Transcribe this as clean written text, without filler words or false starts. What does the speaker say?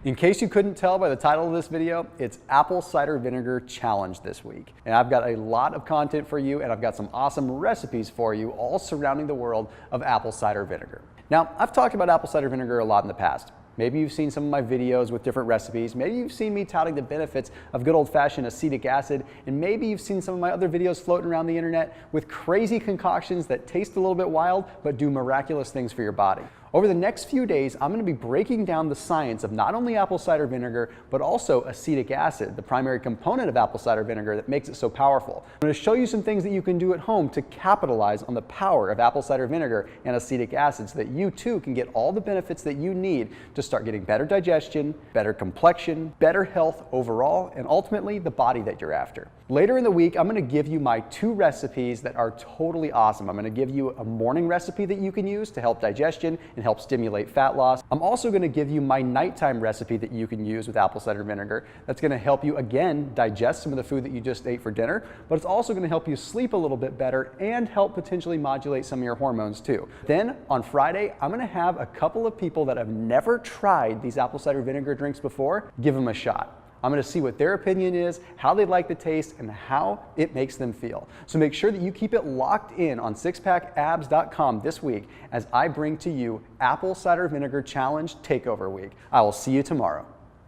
In case you couldn't tell by the title of this video, it's Apple Cider Vinegar Challenge this week. And I've got a lot of content for you, and I've got some awesome recipes for you, all surrounding the world of apple cider vinegar. Now, I've talked about apple cider vinegar a lot in the past. Maybe you've seen some of my videos with different recipes. Maybe you've seen me touting the benefits of good old-fashioned acetic acid. And maybe you've seen some of my other videos floating around the internet with crazy concoctions that taste a little bit wild, but do miraculous things for your body. Over the next few days, I'm going to be breaking down the science of not only apple cider vinegar, but also acetic acid, the primary component of apple cider vinegar that makes it so powerful. I'm going to show you some things that you can do at home to capitalize on the power of apple cider vinegar and acetic acid so that you too can get all the benefits that you need to start getting better digestion, better complexion, better health overall, and ultimately the body that you're after. Later in the week, I'm going to give you my 2 recipes that are totally awesome. I'm going to give you a morning recipe that you can use to help digestion and help stimulate fat loss. I'm also going to give you my nighttime recipe that you can use with apple cider vinegar. That's going to help you, again, digest some of the food that you just ate for dinner, but it's also going to help you sleep a little bit better and help potentially modulate some of your hormones too. Then on Friday, I'm going to have a couple of people that have never tried these apple cider vinegar drinks before, give them a shot. I'm going to see what their opinion is, how they like the taste, and how it makes them feel. So make sure that you keep it locked in on SixPackAbs.com this week as I bring to you Apple Cider Vinegar Challenge Takeover Week. I will see you tomorrow.